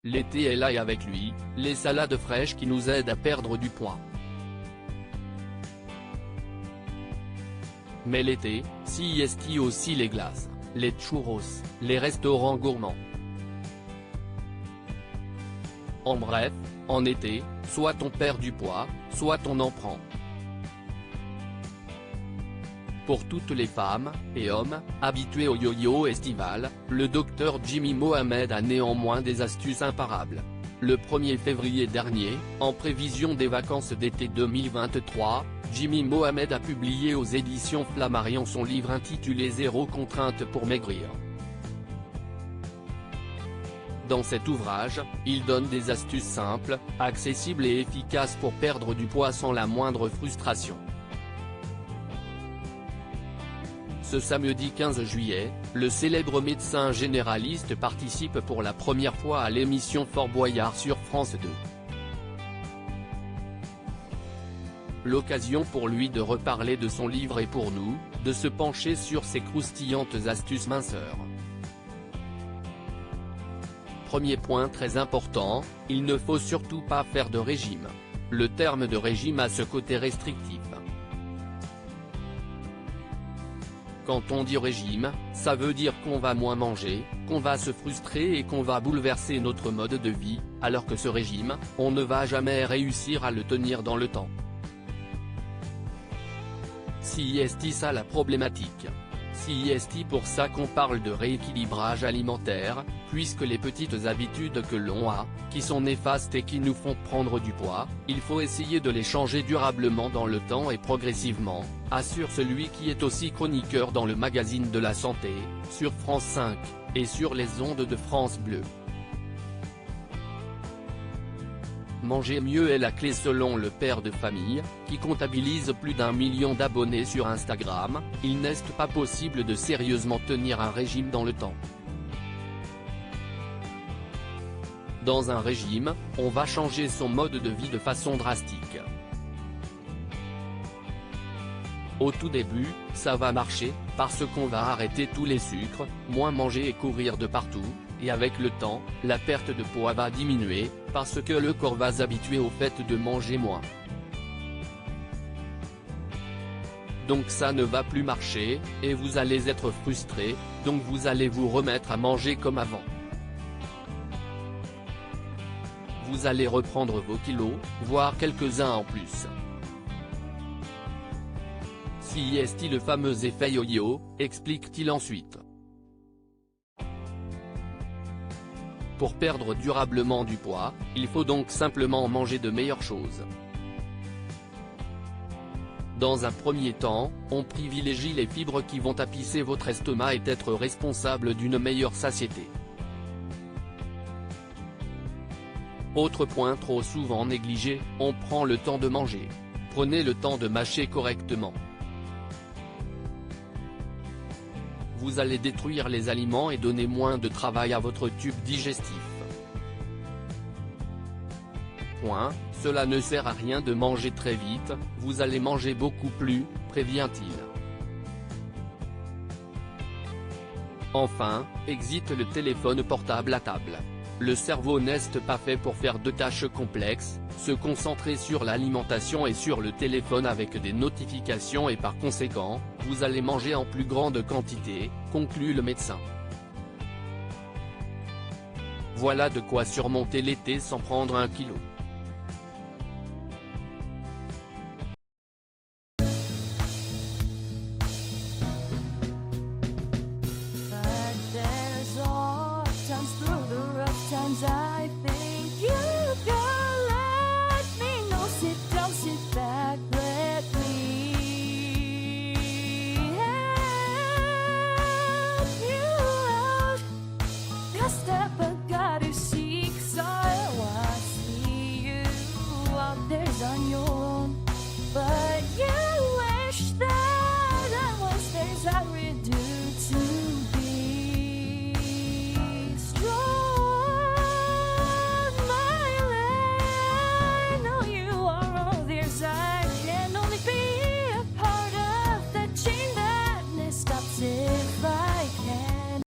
L'été est là et avec lui, les salades fraîches qui nous aident à perdre du poids. Mais l'été, s'y est aussi les glaces, les churros, les restaurants gourmands. En bref, en été, soit on perd du poids, soit on en prend. Pour toutes les femmes, et hommes, habitués au yo-yo estival, le docteur Jimmy Mohamed a néanmoins des astuces imparables. Le 1er février dernier, en prévision des vacances d'été 2023, Jimmy Mohamed a publié aux éditions Flammarion son livre intitulé « Zéro contrainte pour maigrir ». Dans cet ouvrage, il donne des astuces simples, accessibles et efficaces pour perdre du poids sans la moindre frustration. Ce samedi 15 juillet, le célèbre médecin généraliste participe pour la première fois à l'émission Fort Boyard sur France 2. L'occasion pour lui de reparler de son livre et pour nous, de se pencher sur ses croustillantes astuces minceurs. Premier point très important, il ne faut surtout pas faire de régime. Le terme de régime a ce côté restrictif. Quand on dit régime, ça veut dire qu'on va moins manger, qu'on va se frustrer et qu'on va bouleverser notre mode de vie, alors que ce régime, on ne va jamais réussir à le tenir dans le temps. Si est ça la problématique. Si est pour ça qu'on parle de rééquilibrage alimentaire, puisque les petites habitudes que l'on a, qui sont néfastes et qui nous font prendre du poids, il faut essayer de les changer durablement dans le temps et progressivement, assure celui qui est aussi chroniqueur dans le magazine de la santé, sur France 5, et sur les ondes de France Bleu. Manger mieux est la clé selon le père de famille, qui comptabilise plus d'1 million d'abonnés sur Instagram. Il n'est pas possible de sérieusement tenir un régime dans le temps. Dans un régime, on va changer son mode de vie de façon drastique. Au tout début, ça va marcher, parce qu'on va arrêter tous les sucres, moins manger et courir de partout, et avec le temps, la perte de poids va diminuer, parce que le corps va s'habituer au fait de manger moins. Donc ça ne va plus marcher, et vous allez être frustré, donc vous allez vous remettre à manger comme avant. Vous allez reprendre vos kilos, voire quelques-uns en plus. Si est le fameux effet yo-yo, explique-t-il ensuite. Pour perdre durablement du poids, il faut donc simplement manger de meilleures choses. Dans un premier temps, on privilégie les fibres qui vont tapisser votre estomac et être responsables d'une meilleure satiété. Autre point trop souvent négligé, on prend le temps de manger. Prenez le temps de mâcher correctement. Vous allez détruire les aliments et donner moins de travail à votre tube digestif. Cela ne sert à rien de manger très vite, vous allez manger beaucoup plus, prévient-il. Enfin, exit le téléphone portable à table. Le cerveau n'est pas fait pour faire de tâches complexes, se concentrer sur l'alimentation et sur le téléphone avec des notifications et par conséquent, vous allez manger en plus grande quantité, conclut le médecin. Voilà de quoi surmonter l'été sans prendre 1 kilo.